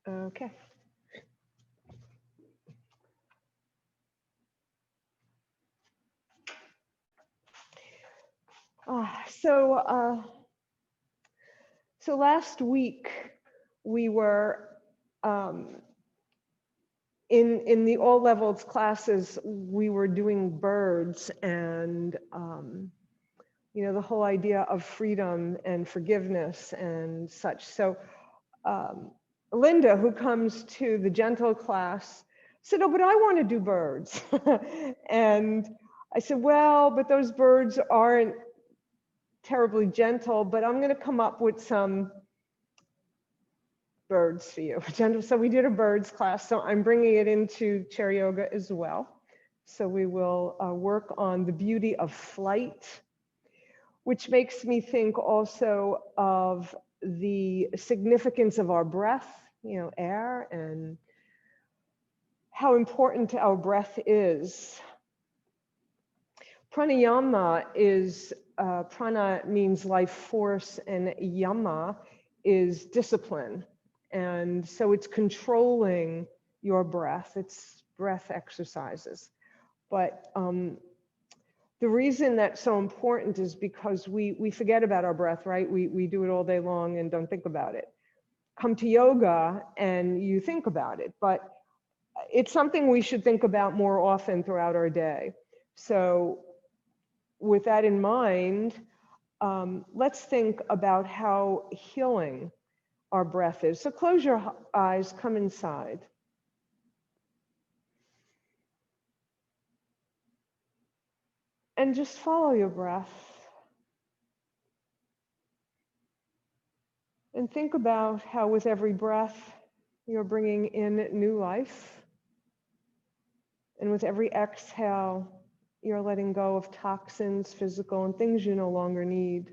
Okay. Ah, so, so last week we were um, in the all levels classes. We were doing birds and the whole idea of freedom and forgiveness and such. So um, Linda, who comes to the gentle class, said, "Oh, but I want to do birds." And I said, "Well, but those birds aren't terribly gentle, but I'm going to come up with some birds for you." Gentle. So we did a birds class. So I'm bringing it into chair yoga as well. So we will work on the beauty of flight, which makes me think also of the significance of our breath, air, and how important our breath is. Pranayama is, prana means life force, and yama is discipline. And so it's controlling your breath, it's breath exercises. But the reason that's so important is because we forget about our breath, right? We do it all day long and don't think about it. Come to yoga and you think about it, but it's something we should think about more often throughout our day. So with that in mind, let's think about how healing our breath is. So close your eyes, come inside. And just follow your breath. And think about how with every breath, you're bringing in new life. And with every exhale, you're letting go of toxins, physical, and things you no longer need.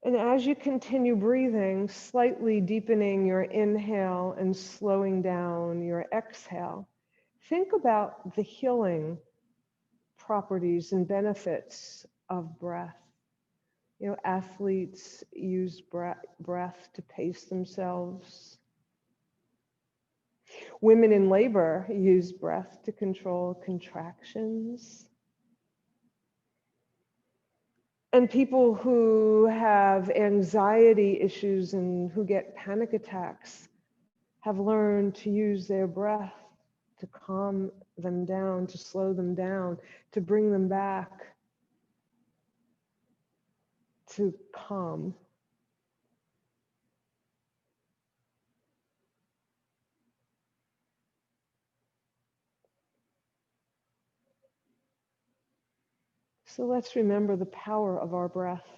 And as you continue breathing, slightly deepening your inhale and slowing down your exhale, think about the healing properties and benefits of breath. Athletes use breath to pace themselves. Women in labor use breath to control contractions. And people who have anxiety issues and who get panic attacks have learned to use their breath to calm them down, to slow them down, to bring them back to calm. So let's remember the power of our breath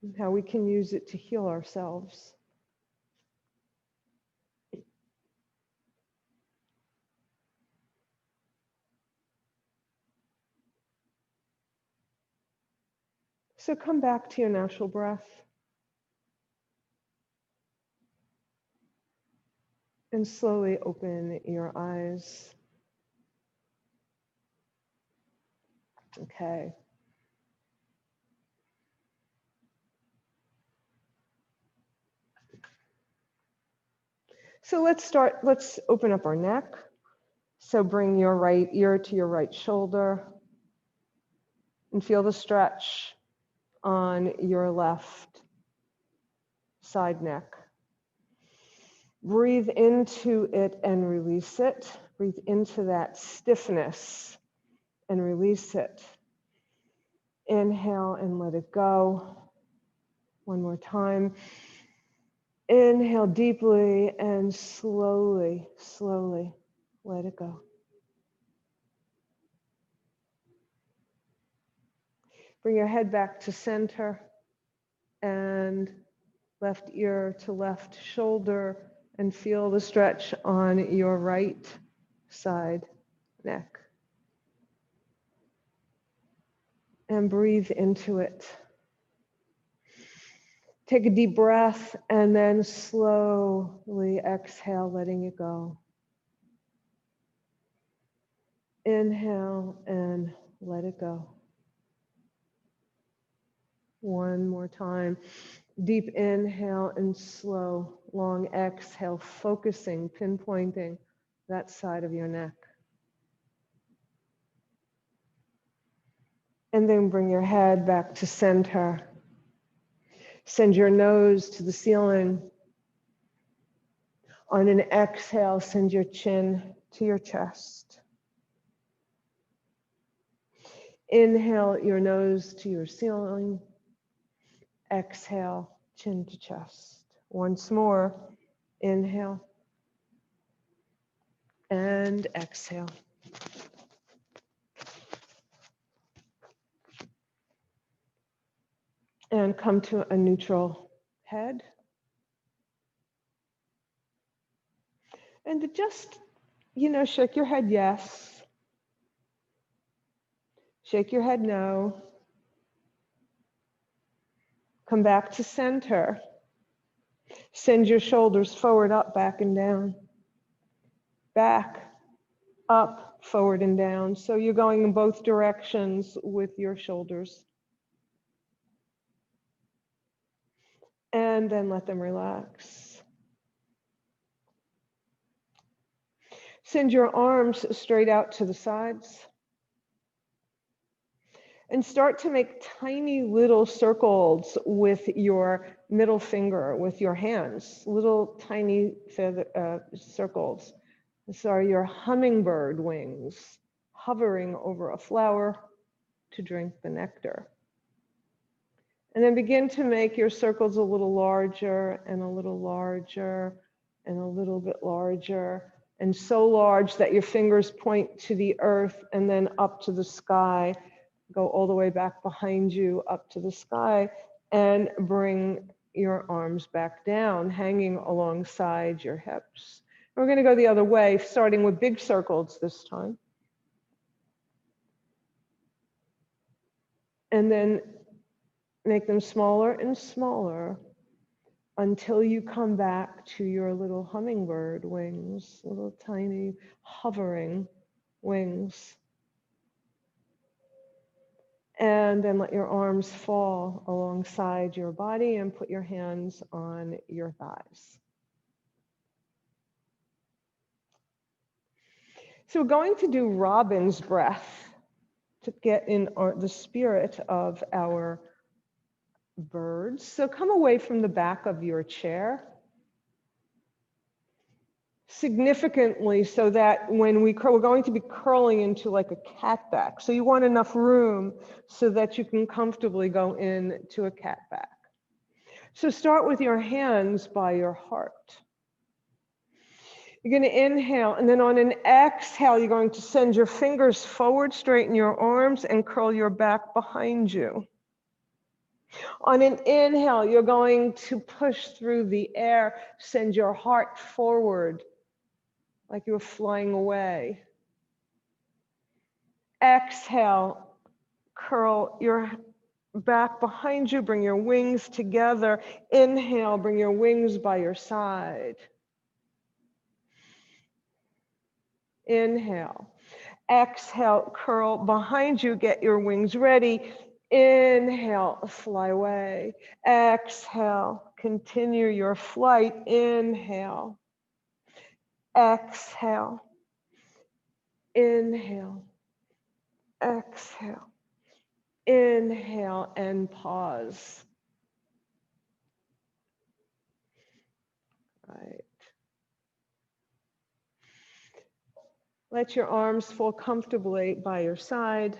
and how we can use it to heal ourselves. So come back to your natural breath and slowly open your eyes. Okay. So let's open up our neck. So bring your right ear to your right shoulder and feel the stretch on your left side neck. Breathe into it and release it. Breathe into that stiffness and release it. Inhale and let it go. One more time. Inhale deeply and slowly, slowly let it go. Bring your head back to center and left ear to left shoulder and feel the stretch on your right side neck. And breathe into it. Take a deep breath and then slowly exhale, letting it go. Inhale and let it go. One more time. Deep inhale and slow, long exhale, focusing, pinpointing that side of your neck. And then bring your head back to center. Send your nose to the ceiling. On an exhale, send your chin to your chest. Inhale your nose to your ceiling. Exhale, chin to chest. Once more, inhale and exhale. And come to a neutral head. And to just, shake your head yes. Shake your head no. Come back to center. Send your shoulders forward, up, back, and down. Back, up, forward, and down. So you're going in both directions with your shoulders. And then let them relax. Send your arms straight out to the sides. And start to make tiny little circles with your middle finger, with your hands, little tiny circles. These are your hummingbird wings, hovering over a flower to drink the nectar. And then begin to make your circles a little larger and a little larger and a little bit larger, and so large that your fingers point to the earth and then up to the sky. Go all the way back behind you up to the sky, and bring your arms back down, hanging alongside your hips. We're going to go the other way, starting with big circles this time. And then make them smaller and smaller until you come back to your little hummingbird wings, little tiny hovering wings. And then let your arms fall alongside your body and put your hands on your thighs. So we're going to do robin's breath to get in the spirit of our birds. So come away from the back of your chair significantly, so that when we curl, we're going to be curling into like a cat back. So you want enough room so that you can comfortably go into a cat back. So start with your hands by your heart. You're going to inhale, and then on an exhale, you're going to send your fingers forward, straighten your arms, and curl your back behind you. On an inhale, you're going to push through the air, send your heart forward, like you're flying away. Exhale, curl your back behind you, bring your wings together. Inhale, bring your wings by your side. Inhale. Exhale, curl behind you, get your wings ready. Inhale, fly away. Exhale, continue your flight. Inhale. Exhale. Inhale. Exhale. Inhale and pause. Right. Let your arms fall comfortably by your side.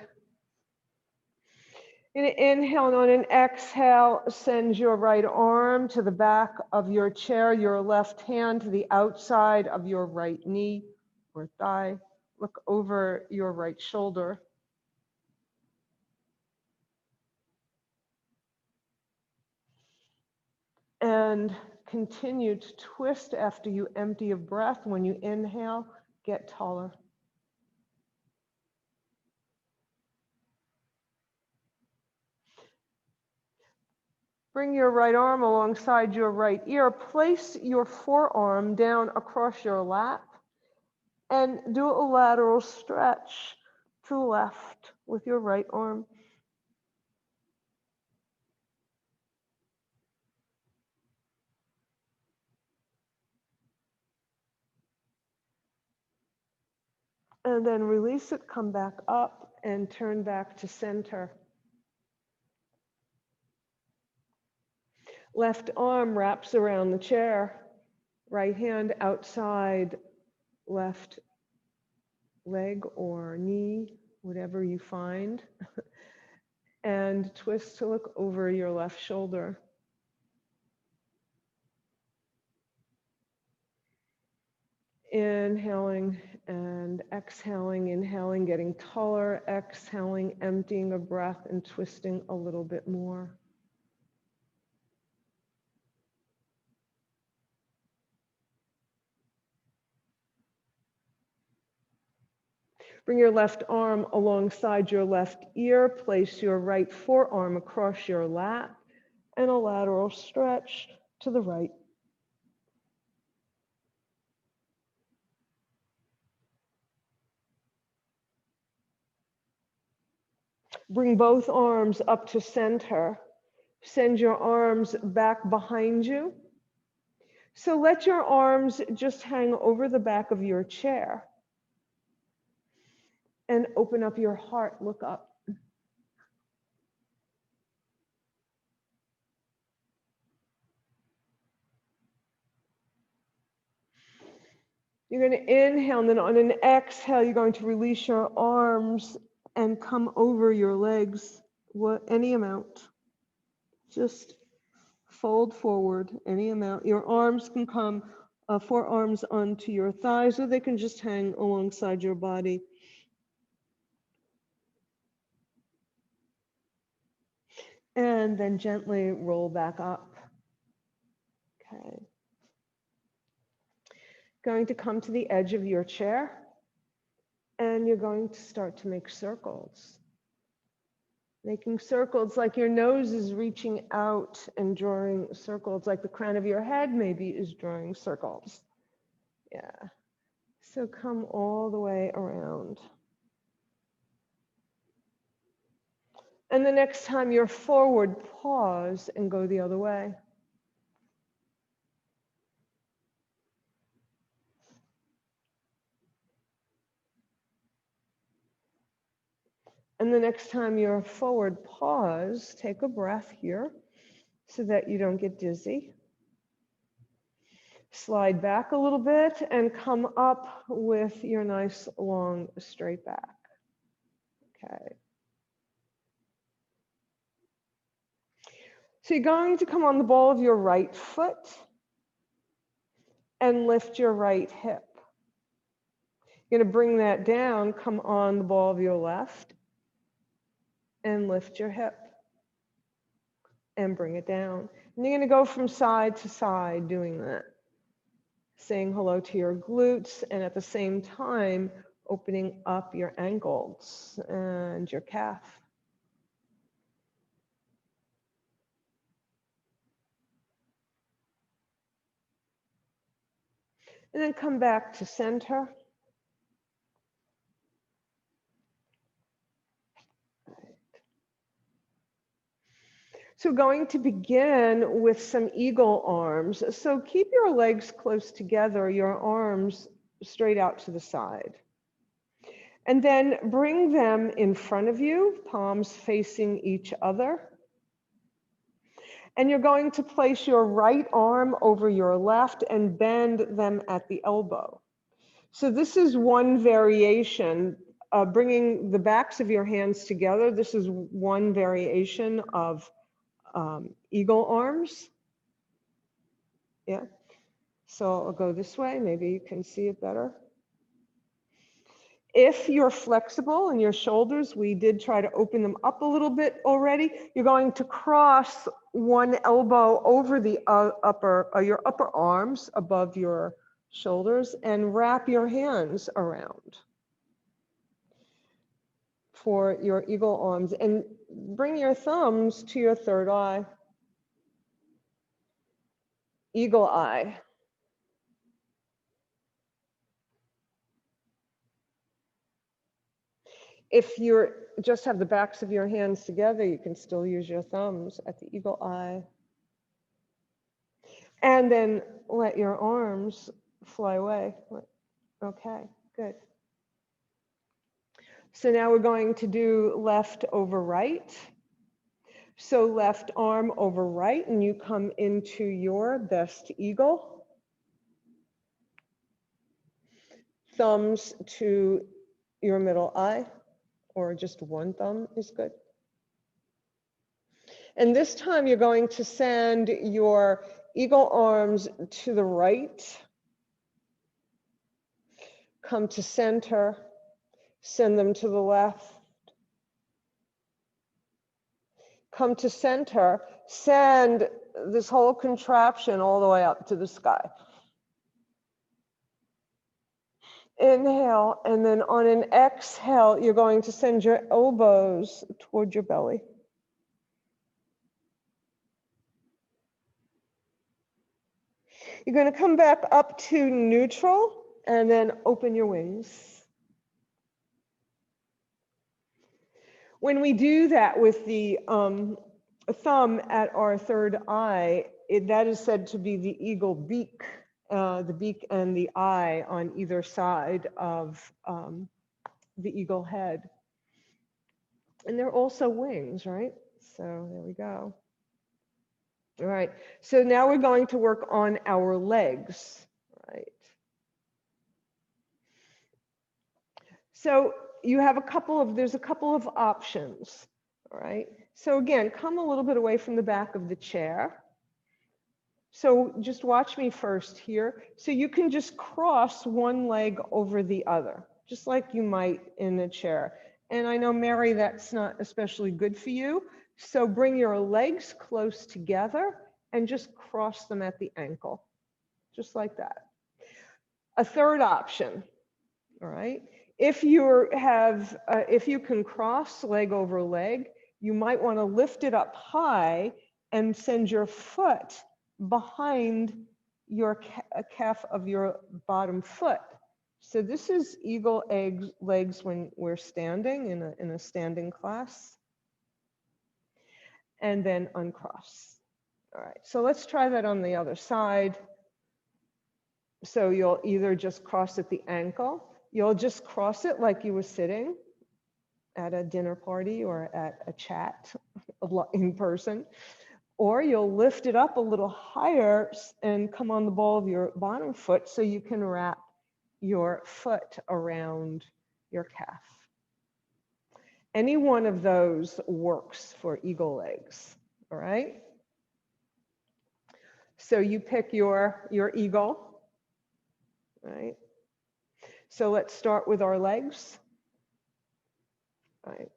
Inhale, and on an exhale, send your right arm to the back of your chair, your left hand to the outside of your right knee or thigh. Look over your right shoulder. And continue to twist after you empty of breath. When you inhale, get taller. Bring your right arm alongside your right ear. Place your forearm down across your lap and do a lateral stretch to the left with your right arm. And then release it, come back up and turn back to center. Left arm wraps around the chair. Right hand outside left leg or knee, whatever you find. And twist to look over your left shoulder. Inhaling and exhaling, inhaling, getting taller, exhaling, emptying of breath and twisting a little bit more. Bring your left arm alongside your left ear. Place your right forearm across your lap and a lateral stretch to the right. Bring both arms up to center. Send your arms back behind you. So let your arms just hang over the back of your chair. And open up your heart, look up. You're going to inhale, and then on an exhale, you're going to release your arms and come over your legs, any amount. Just fold forward any amount. Your arms can come, forearms onto your thighs, or they can just hang alongside your body. And then gently roll back up. Okay. Going to come to the edge of your chair, and you're going to start to make circles. Making circles like your nose is reaching out and drawing circles, like the crown of your head maybe is drawing circles. Yeah. So come all the way around. And the next time you're forward, pause and go the other way. And the next time you're forward, pause, take a breath here so that you don't get dizzy. Slide back a little bit and come up with your nice long straight back. Okay. So you're going to come on the ball of your right foot and lift your right hip. You're going to bring that down, come on the ball of your left and lift your hip and bring it down. And you're going to go from side to side doing that. Saying hello to your glutes and at the same time opening up your ankles and your calf. And then come back to center. So we're going to begin with some eagle arms. So keep your legs close together, your arms straight out to the side. And then bring them in front of you, palms facing each other. And you're going to place your right arm over your left and bend them at the elbow. So this is one variation, bringing the backs of your hands together. This is one variation of eagle arms. Yeah. So I'll go this way. Maybe you can see it better. If you're flexible in your shoulders, we did try to open them up a little bit already. You're going to cross one elbow over the your upper arms above your shoulders and wrap your hands around for your eagle arms. And bring your thumbs to your third eye. Eagle eye. If you just have the backs of your hands together, you can still use your thumbs at the eagle eye. And then let your arms fly away. Okay, good. So now we're going to do left over right. So left arm over right, and you come into your best eagle. Thumbs to your middle eye, or just one thumb is good. And this time you're going to send your eagle arms to the right. Come to center, send them to the left. Come to center, send this whole contraption all the way up to the sky. Inhale, and then on an exhale, you're going to send your elbows toward your belly. You're going to come back up to neutral and then open your wings. When we do that with the thumb at our third eye, that is said to be the eagle beak, the beak and the eye on either side of the eagle head. And they're also wings, right? So there we go. All right, so now we're going to work on our legs, right? So you have there's a couple of options, all right? So again, come a little bit away from the back of the chair. So just watch me first here. So you can just cross one leg over the other, just like you might in a chair. And I know, Mary, that's not especially good for you. So bring your legs close together and just cross them at the ankle, just like that. A third option, all right? If you can cross leg over leg, you might want to lift it up high and send your foot behind your calf of your bottom foot. So this is eagle legs when we're standing in a standing class. And then uncross. All right, so let's try that on the other side. So you'll either just cross at the ankle, you'll just cross it like you were sitting at a dinner party or at a chat in person, or you'll lift it up a little higher and come on the ball of your bottom foot so you can wrap your foot around your calf. Any one of those works for eagle legs, all right? So you pick your eagle, right? So let's start with our legs, right?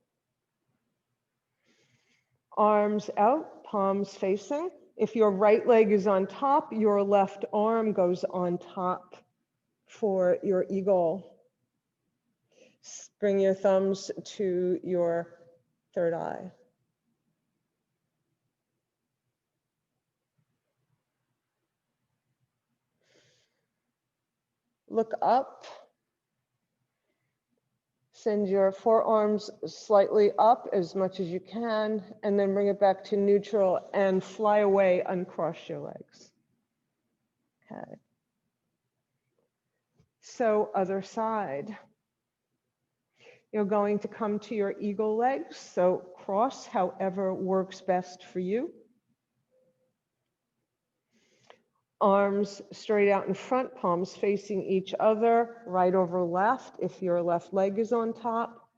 Arms out, palms facing. If your right leg is on top, your left arm goes on top for your eagle. Bring your thumbs to your third eye. Look up. Send your forearms slightly up as much as you can, and then bring it back to neutral and fly away, uncross your legs. Okay. So other side. You're going to come to your eagle legs, so cross however works best for you. Arms straight out in front, palms facing each other, right over left if your left leg is on top,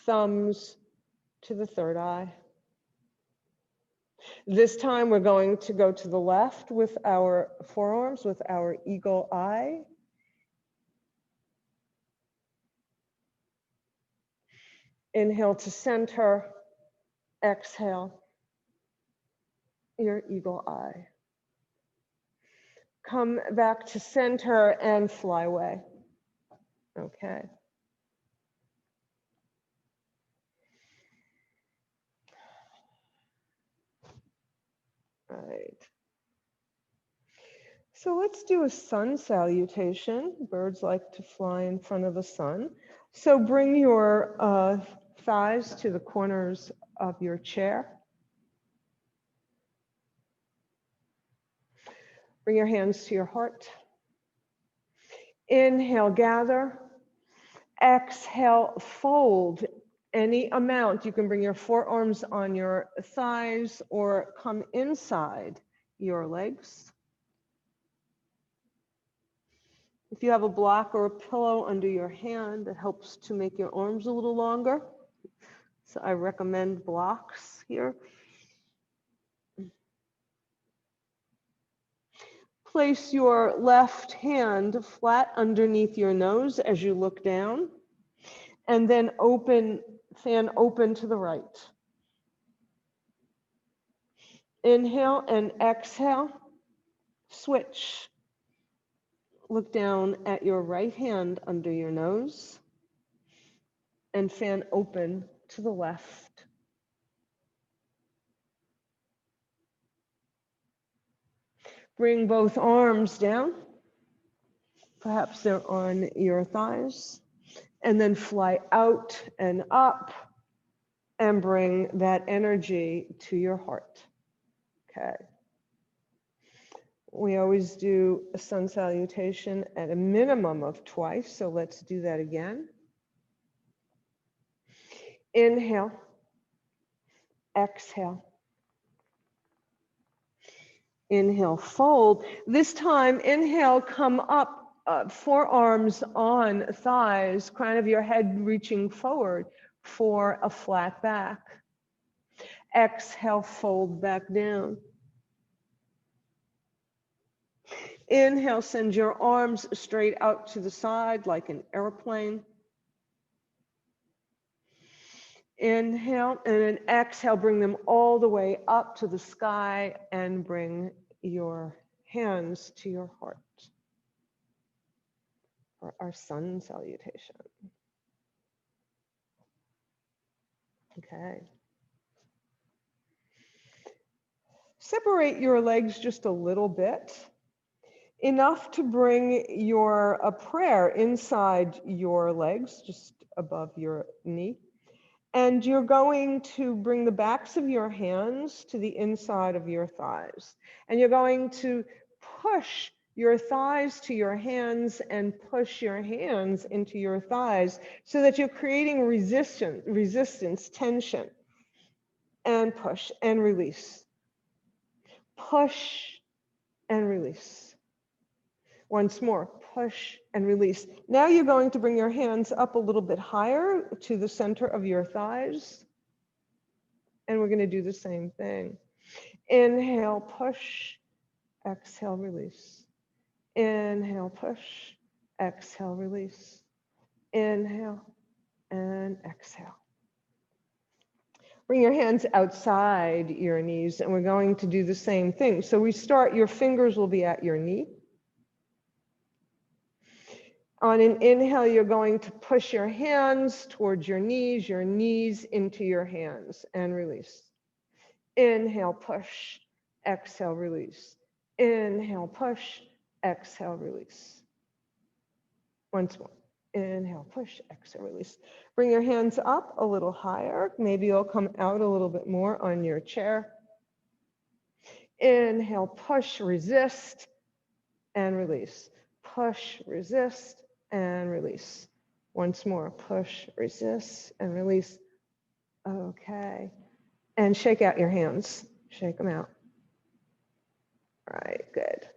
thumbs to the third eye. This time we're going to go to the left with our forearms, with our eagle eye. Inhale to center, exhale, your eagle eye. Come back to center and fly away. Okay. All right. So let's do a sun salutation. Birds like to fly in front of the sun. So bring your thighs to the corners of your chair. Bring your hands to your heart. Inhale, gather. Exhale, fold any amount. You can bring your forearms on your thighs or come inside your legs. If you have a block or a pillow under your hand, that helps to make your arms a little longer. So I recommend blocks here. Place your left hand flat underneath your nose as you look down, and then fan open to the right. Inhale and exhale, switch. Look down at your right hand under your nose and fan open to the left. Bring both arms down. Perhaps they're on your thighs. And then fly out and up and bring that energy to your heart. Okay. We always do a sun salutation at a minimum of twice, so let's do that again. Inhale, exhale. Inhale, fold. This time, inhale, come up, forearms on thighs, crown of your head reaching forward for a flat back. Exhale, fold back down. Inhale, send your arms straight out to the side like an airplane. Inhale, and then exhale, bring them all the way up to the sky and bring your hands to your heart for our sun salutation. Okay. Separate your legs just a little bit, enough to bring a prayer inside your legs, just above your knee. And you're going to bring the backs of your hands to the inside of your thighs. And you're going to push your thighs to your hands and push your hands into your thighs so that you're creating resistance, tension. And push and release. Push and release. Once more, push and release. Now you're going to bring your hands up a little bit higher to the center of your thighs. And we're going to do the same thing. Inhale, push, exhale, release. Inhale, push, exhale, release. Inhale and exhale. Bring your hands outside your knees, and we're going to do the same thing. So we start, your fingers will be at your knee. On an inhale, you're going to push your hands towards your knees into your hands, and release. Inhale, push, exhale, release. Inhale, push, exhale, release. Once more. Inhale, push, exhale, release. Bring your hands up a little higher. Maybe you'll come out a little bit more on your chair. Inhale, push, resist, and release. Push, resist, and release. Once more, push, resist, and release. Okay. And shake out your hands. Shake them out. All right, good.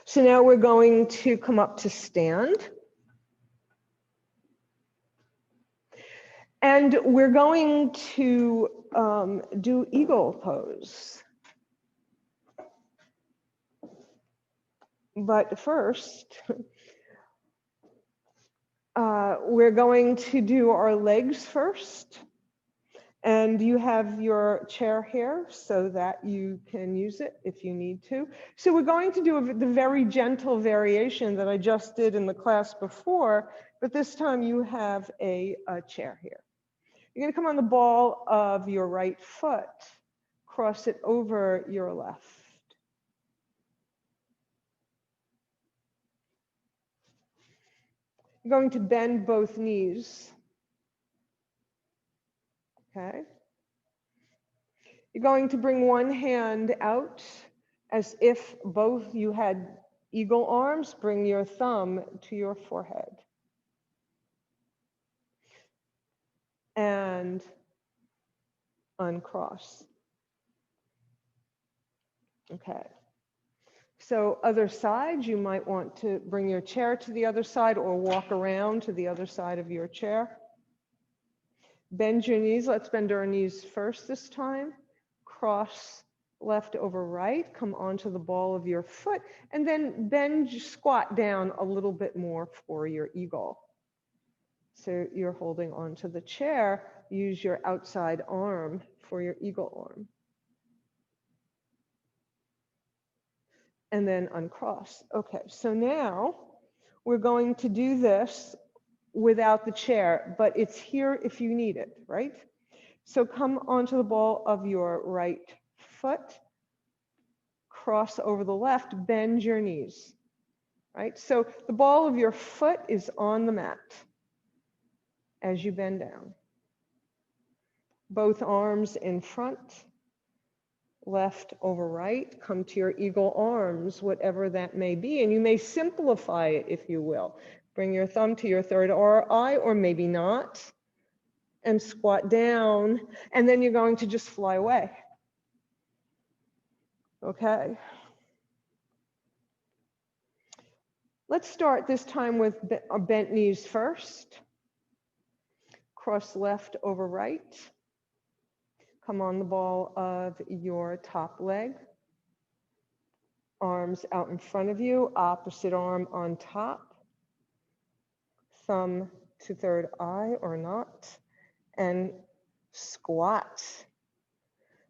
So now we're going to come up to stand. And we're going to do eagle pose. But first, we're going to do our legs first. And you have your chair here so that you can use it if you need to. So we're going to do the very gentle variation that I just did in the class before, but this time you have a chair here. You're going to come on the ball of your right foot, cross it over your left. You're going to bend both knees. Okay. You're going to bring one hand out as if both you had eagle arms. Bring your thumb to your forehead. and uncross. Okay. So other side, you might want to bring your chair to the other side or walk around to the other side of your chair. Bend your knees. Let's bend our knees first this time. Cross left over right. Come onto the ball of your foot. And then bend, squat down a little bit more for your eagle. So you're holding onto the chair. Use your outside arm for your eagle arm. And then uncross. Okay, so now we're going to do this without the chair, but it's here if you need it, right? So come onto the ball of your right foot, cross over the left, bend your knees, right? So the ball of your foot is on the mat as you bend down. Both arms in front, left over right, come to your eagle arms, whatever that may be. And you may simplify it if you will. Bring your thumb to your third eye, or maybe not, and squat down. And then you're going to just fly away. Okay. Let's start this time with bent knees first. Cross left over right. Come on the ball of your top leg. Arms out in front of you, opposite arm on top. Thumb to third eye or not. And squat.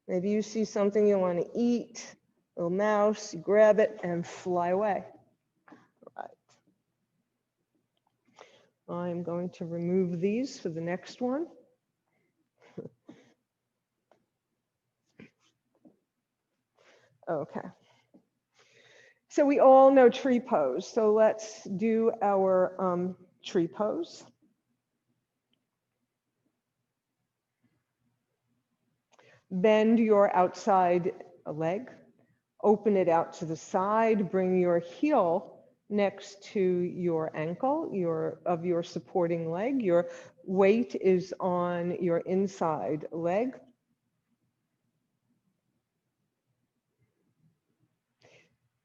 Maybe you see something you want to eat, a little mouse, you grab it and fly away. Right. I'm going to remove these for the next one. Okay. So we all know tree pose. So let's do our tree pose. Bend your outside leg. Open it out to the side. Bring your heel next to your ankle of your supporting leg. Your weight is on your inside leg.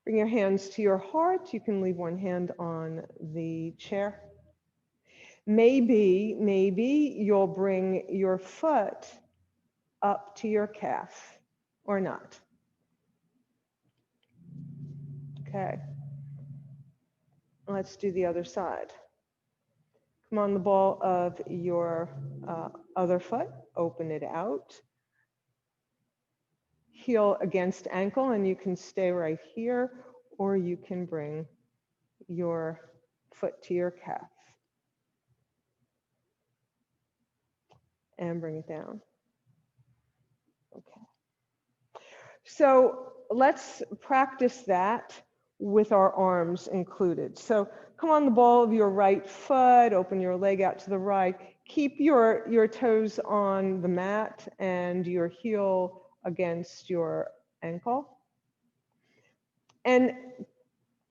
Bring your hands to your heart. You can leave one hand on the chair. Maybe you'll bring your foot up to your calf or not. Okay. Let's do the other side. Come on the ball of your other foot. Open it out. Heel against ankle, and you can stay right here, or you can bring your foot to your calf and bring it down. Okay. So let's practice that with our arms included. So come on the ball of your right foot, open your leg out to the right. Keep your toes on the mat and your heel against your ankle. And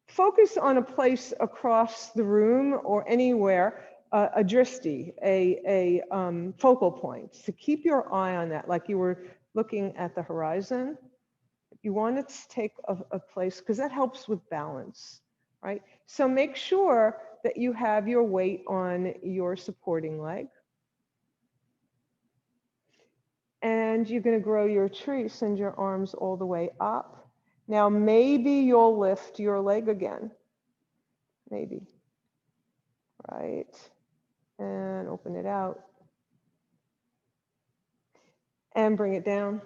focus on a place across the room or anywhere, a drishti, a focal point. So keep your eye on that, like you were looking at the horizon. You want it to take a place, because that helps with balance, right? So make sure that you have your weight on your supporting leg. And you're going to grow your tree, send your arms all the way up. Now, maybe you'll lift your leg again. Maybe. Right. And open it out. And bring it down.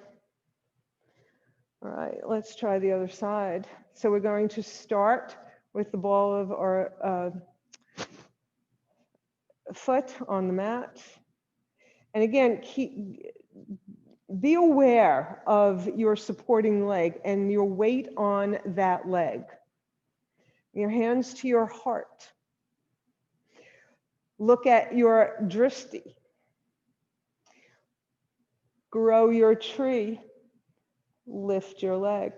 All right, let's try the other side. So we're going to start with the ball of our foot on the mat. And again, be aware of your supporting leg and your weight on that leg. Your hands to your heart. Look at your drishti. Grow your tree. Lift your leg.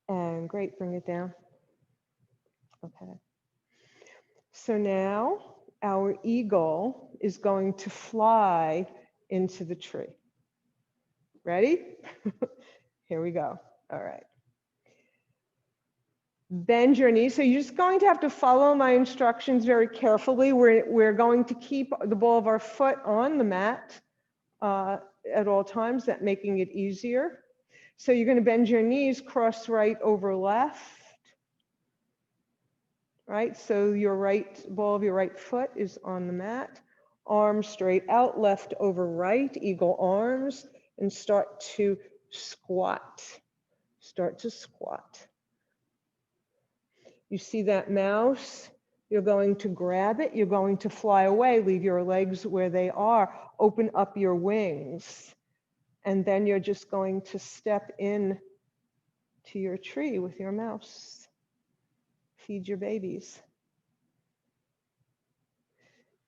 And great, bring it down. Okay. So now our eagle is going to fly into the tree. Ready? Here we go. All right. Bend your knees. So you're just going to have to follow my instructions very carefully. We're going to keep the ball of our foot on the mat at all times, that making it easier. So you're going to bend your knees, cross right over left. Right, so your right ball of your right foot is on the mat. Arms straight out, left over right, eagle arms, and start to squat. Start to squat. You see that mouse? You're going to grab it. You're going to fly away. Leave your legs where they are. Open up your wings. And then you're just going to step in to your tree with your mouse. Feed your babies.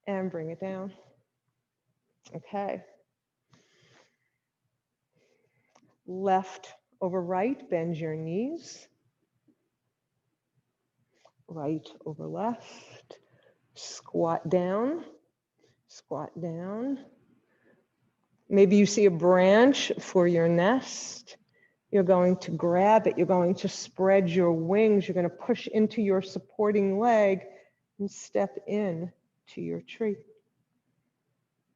And bring it down. Okay. Left over right, bend your knees. Right over left. Squat down. Squat down. Maybe you see a branch for your nest. You're going to grab it. You're going to spread your wings. You're going to push into your supporting leg and step in to your tree.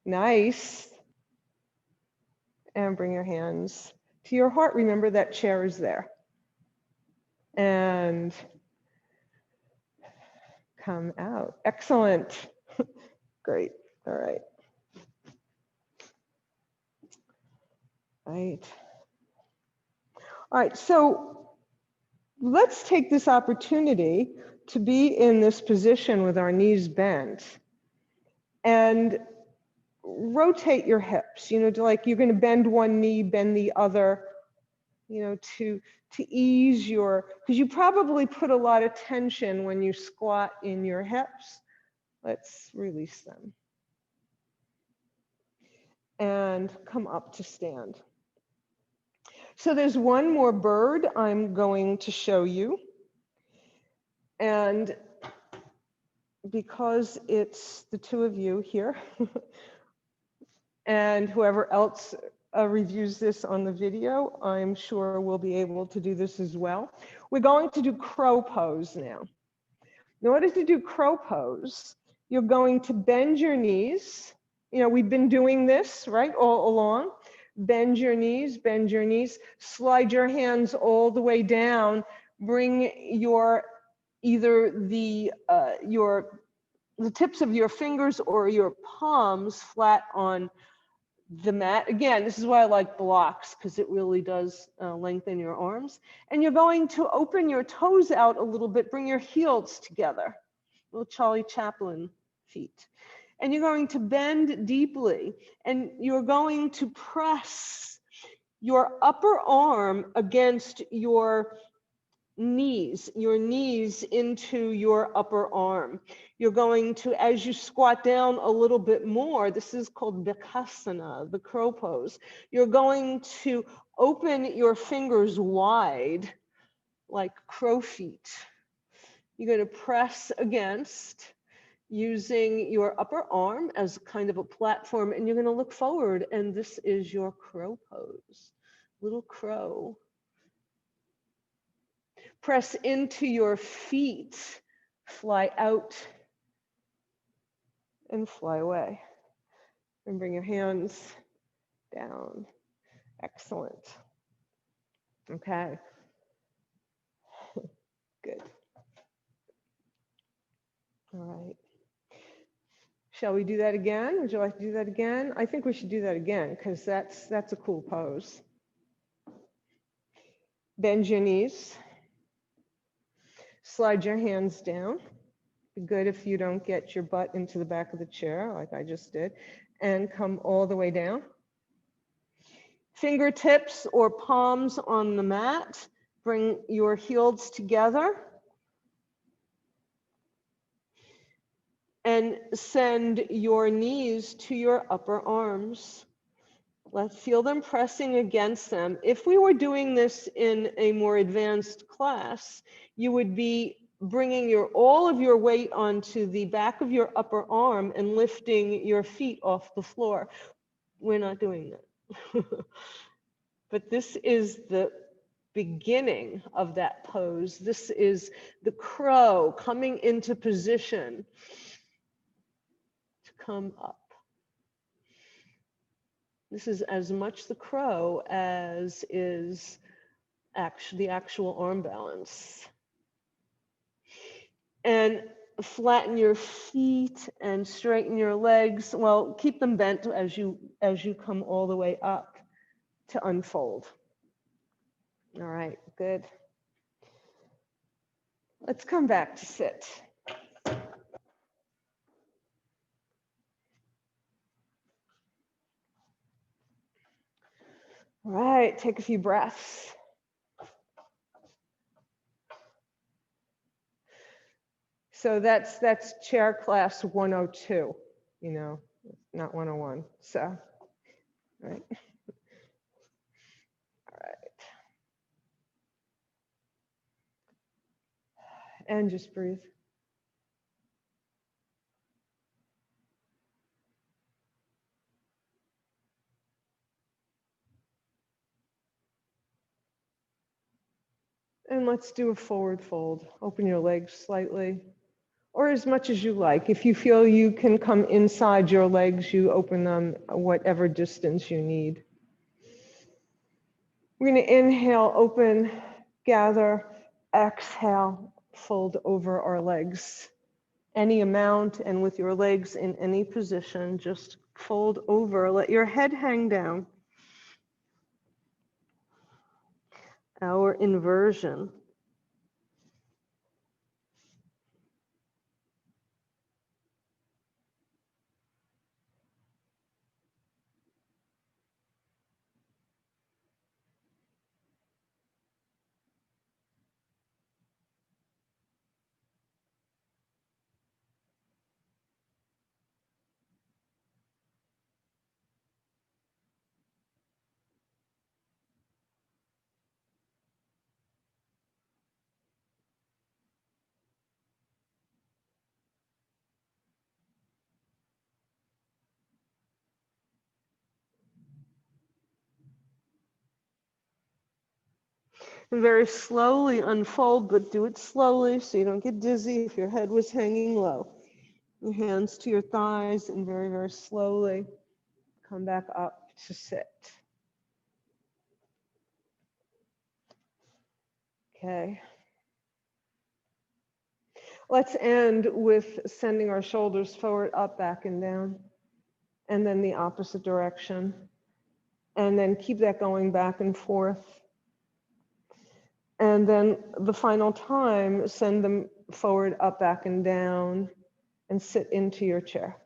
Nice. And bring your hands to your heart. Remember that chair is there. And come out. Excellent. Great. All right. Right. All right. So let's take this opportunity to be in this position with our knees bent and rotate your hips, like you're going to bend one knee, bend the other, to ease because you probably put a lot of tension when you squat in your hips. Let's release them. And come up to stand. So there's one more bird I'm going to show you. And because it's the two of you here, and whoever else reviews this on the video, I'm sure we'll be able to do this as well. We're going to do crow pose now. In order to do crow pose, you're going to bend your knees. We've been doing this, right, all along. Bend your knees, slide your hands all the way down, bring either the tips of your fingers or your palms flat on the mat. Again, this is why I like blocks, because it really does lengthen your arms. And you're going to open your toes out a little bit, bring your heels together, little Charlie Chaplin feet. And you're going to bend deeply, and you're going to press your upper arm against your knees into your upper arm. You're going to, as you squat down a little bit more, this is called Bakasana, the crow pose. You're going to open your fingers wide like crow feet. You're going to press against using your upper arm as kind of a platform, and you're going to look forward, and this is your crow pose, little crow. Press into your feet, fly out and fly away. And bring your hands down. Excellent. Okay. Good. All right. Shall we do that again? Would you like to do that again? I think we should do that again, because that's a cool pose. Bend your knees. Slide your hands down. Be good if you don't get your butt into the back of the chair like I just did. And come all the way down. Fingertips or palms on the mat. Bring your heels together. And send your knees to your upper arms. Let's feel them pressing against them. If we were doing this in a more advanced class, you would be bringing all of your weight onto the back of your upper arm and lifting your feet off the floor. We're not doing that. But this is the beginning of that pose. This is the crow coming into position to come up. This is as much the crow as is the actual arm balance. And flatten your feet and straighten your legs. Well, keep them bent as you come all the way up to unfold. All right, good. Let's come back to sit. All right, take a few breaths. So that's chair class 102, you know, not 101. So, all right. All right. And just breathe. And let's do a forward fold. Open your legs slightly, or as much as you like. If you feel you can come inside your legs, you open them whatever distance you need. We're going to inhale, open, gather, exhale, fold over our legs. Any amount, and with your legs in any position, just fold over. Let your head hang down. Our inversion. And very slowly unfold, but do it slowly so you don't get dizzy if your head was hanging low. Your hands to your thighs and very, very slowly come back up to sit. Okay. Let's end with sending our shoulders forward, up, back, and down, and then the opposite direction. And then keep that going back and forth. And then the final time, send them forward, up, back, and down, and sit into your chair.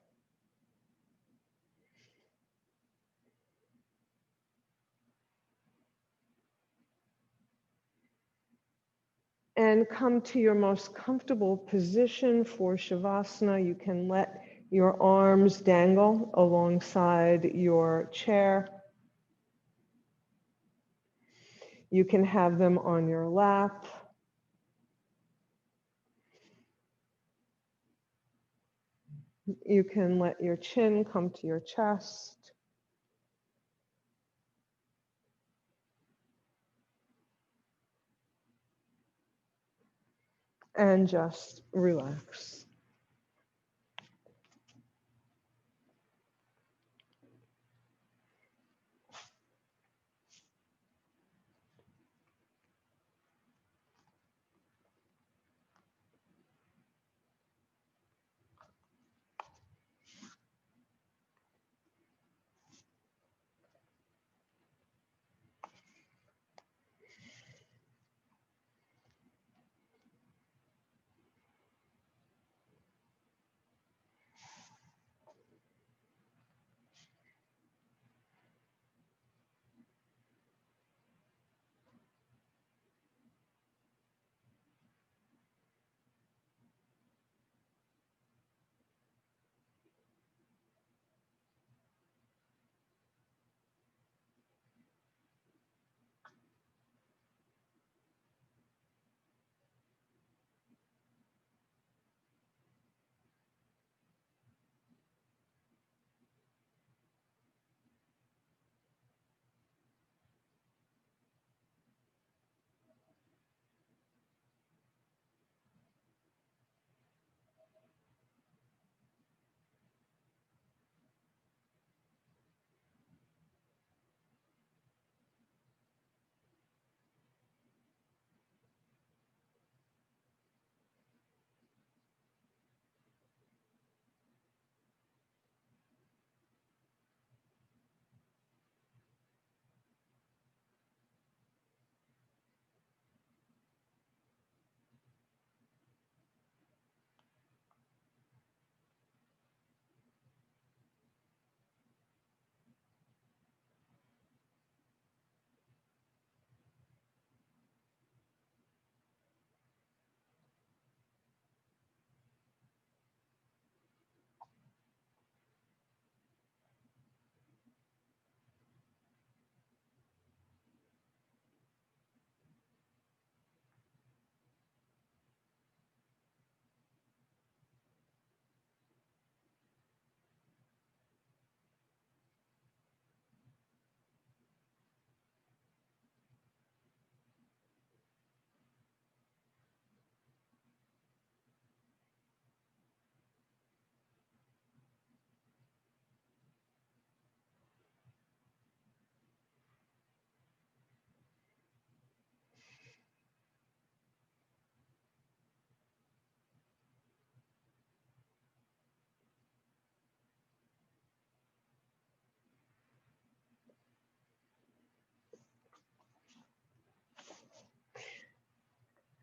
And come to your most comfortable position for Shavasana. You can let your arms dangle alongside your chair. You can have them on your lap. You can let your chin come to your chest. And just relax.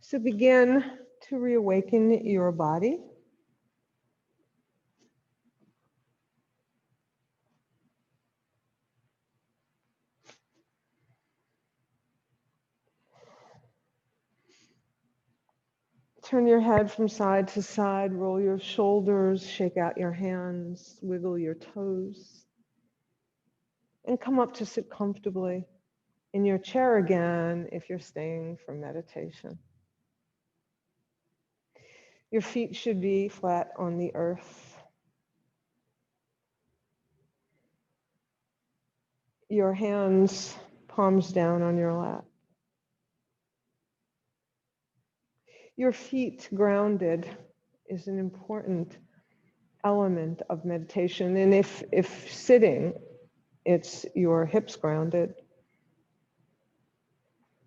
So begin to reawaken your body. Turn your head from side to side, roll your shoulders, shake out your hands, wiggle your toes, and come up to sit comfortably in your chair again if you're staying for meditation. Your feet should be flat on the earth. Your hands, palms down on your lap. Your feet grounded is an important element of meditation. And if sitting, it's your hips grounded.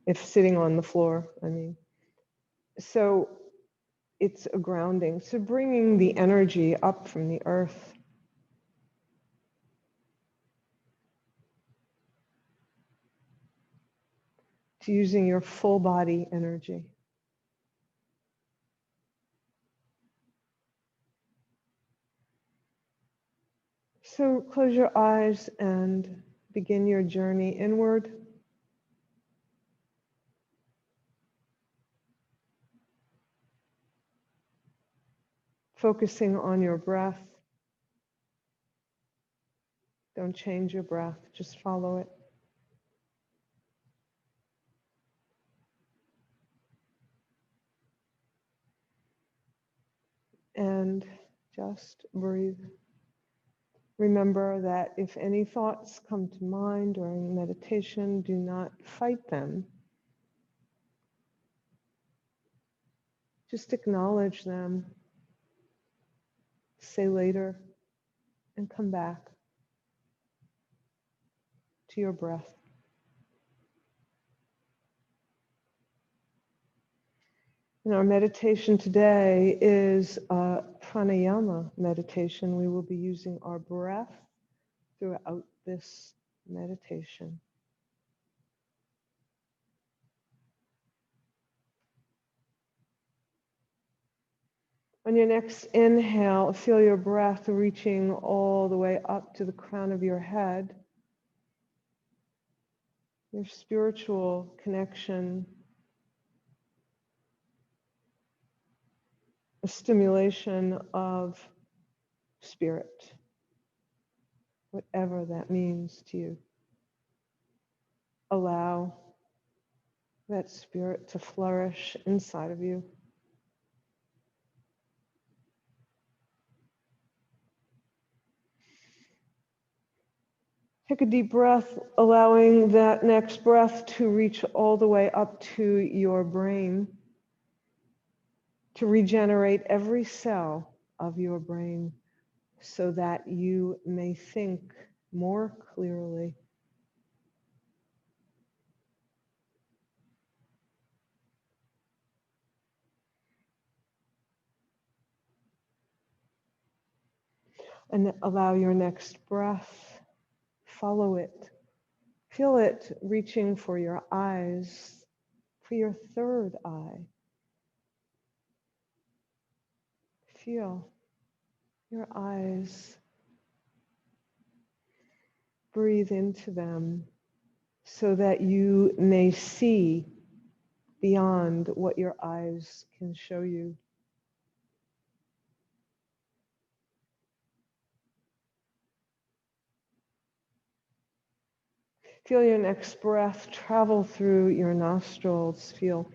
If sitting on the floor, I mean. So it's a grounding. So bringing the energy up from the earth. To using your full body energy. So close your eyes and begin your journey inward. Focusing on your breath. Don't change your breath, just follow it. And just breathe. Remember that if any thoughts come to mind during meditation, do not fight them. Just acknowledge them, say later, and come back to your breath. And our meditation today is a pranayama meditation. We will be using our breath throughout this meditation. On your next inhale, feel your breath reaching all the way up to the crown of your head. Your spiritual connection, a stimulation of spirit, whatever that means to you. Allow that spirit to flourish inside of you. Take a deep breath, allowing that next breath to reach all the way up to your brain, to regenerate every cell of your brain so that you may think more clearly. And allow your next breath, follow it. Feel it reaching for your eyes, for your third eye. Feel your eyes. Breathe into them so that you may see beyond what your eyes can show you. Feel your next breath travel through your nostrils. Feel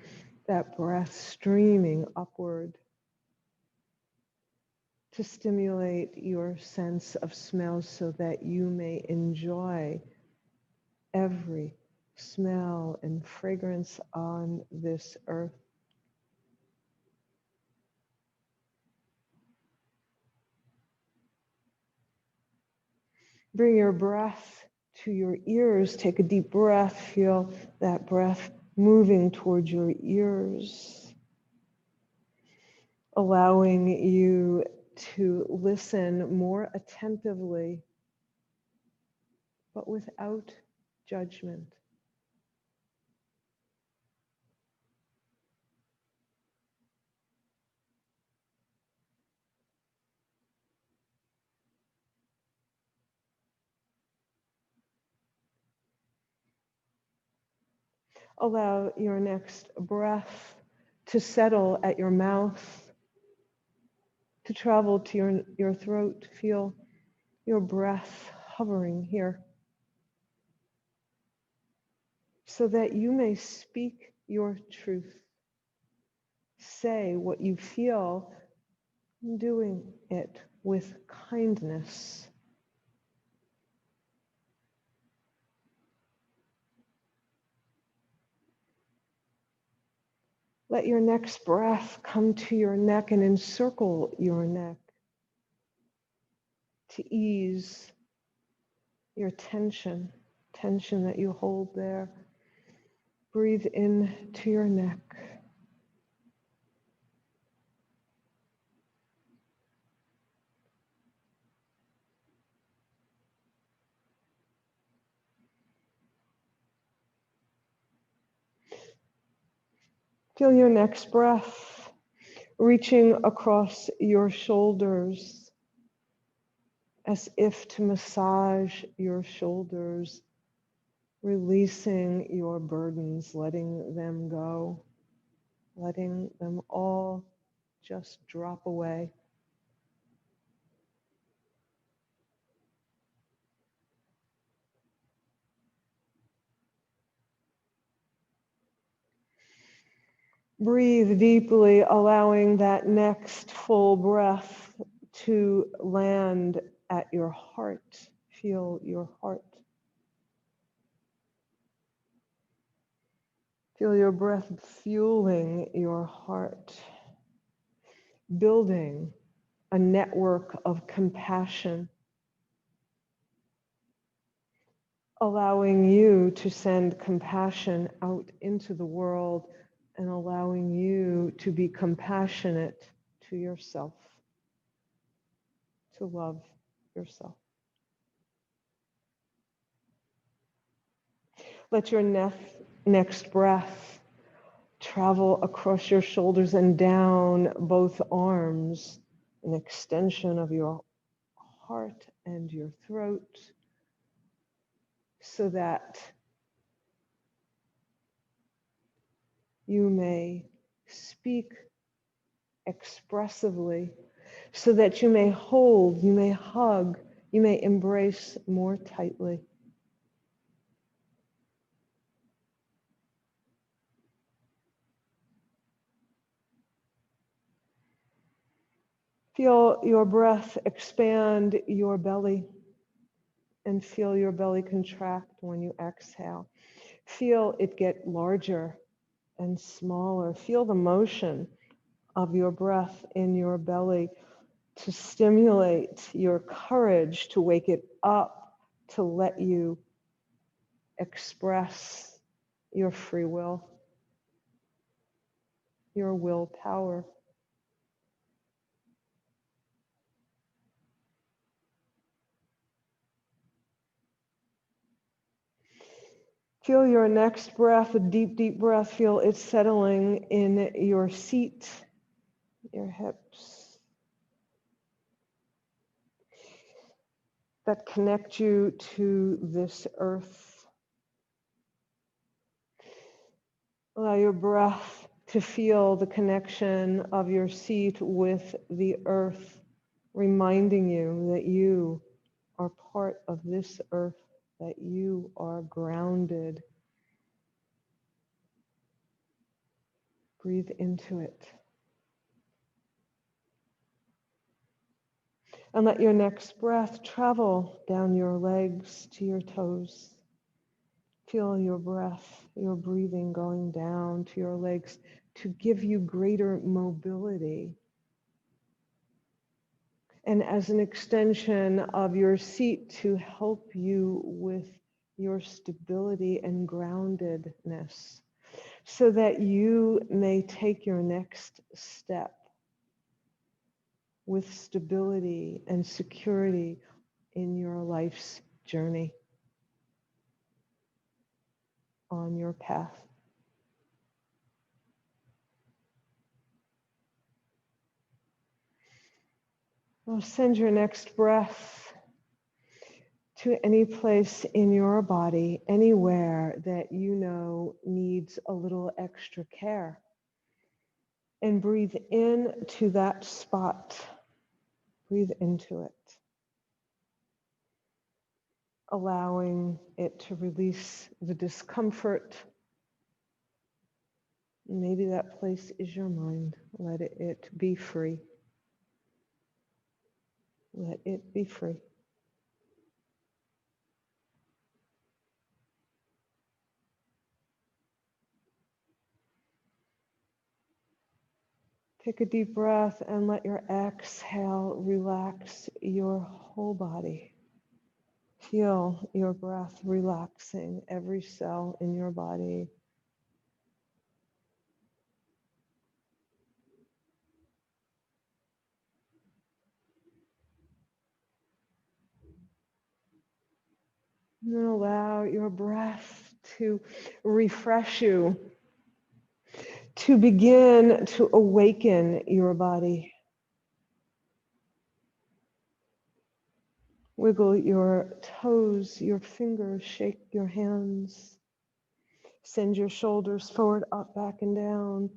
that breath streaming upward to stimulate your sense of smell so that you may enjoy every smell and fragrance on this earth. Bring your breath to your ears. Take a deep breath. Feel that breath moving towards your ears, allowing you to listen more attentively, but without judgment. Allow your next breath to settle at your mouth, to travel to your throat. Feel your breath hovering here so that you may speak your truth. Say what you feel, doing it with kindness. Let your next breath come to your neck and encircle your neck to ease your tension that you hold there. Breathe in to your neck. Feel your next breath reaching across your shoulders as if to massage your shoulders, releasing your burdens, letting them go, letting them all just drop away. Breathe deeply, allowing that next full breath to land at your heart. Feel your heart. Feel your breath fueling your heart, building a network of compassion, allowing you to send compassion out into the world and allowing you to be compassionate to yourself, to love yourself. Let your next breath travel across your shoulders and down both arms, an extension of your heart and your throat, so that you may speak expressively, so that you may hold, you may hug, you may embrace more tightly. Feel your breath expand your belly and feel your belly contract when you exhale. Feel it get larger and smaller. Feel the motion of your breath in your belly to stimulate your courage, to wake it up, to let you express your free will, your willpower. Feel your next breath, a deep, deep breath. Feel it settling in your seat, your hips, that connect you to this earth. Allow your breath to feel the connection of your seat with the earth, reminding you that you are part of this earth, that you are grounded. Breathe into it. And let your next breath travel down your legs to your toes. Feel your breath, your breathing going down to your legs to give you greater mobility. And as an extension of your seat to help you with your stability and groundedness so that you may take your next step with stability and security in your life's journey on your path. Well, send your next breath to any place in your body, anywhere that you know needs a little extra care. And breathe in to that spot. Breathe into it, allowing it to release the discomfort. Maybe that place is your mind. Let it be free. Let it be free. Take a deep breath and let your exhale relax your whole body. Feel your breath relaxing every cell in your body. And then allow your breath to refresh you, to begin to awaken your body. Wiggle your toes, your fingers, shake your hands. Send your shoulders forward, up, back, and down.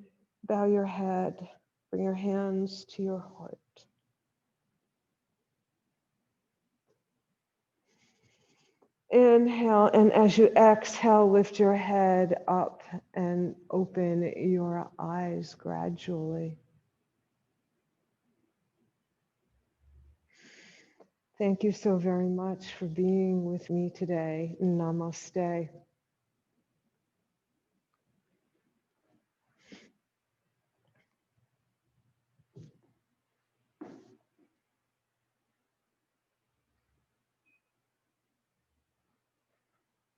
Bow your head. Bring your hands to your heart. Inhale, and as you exhale, lift your head up and open your eyes gradually. Thank you so very much for being with me today. Namaste.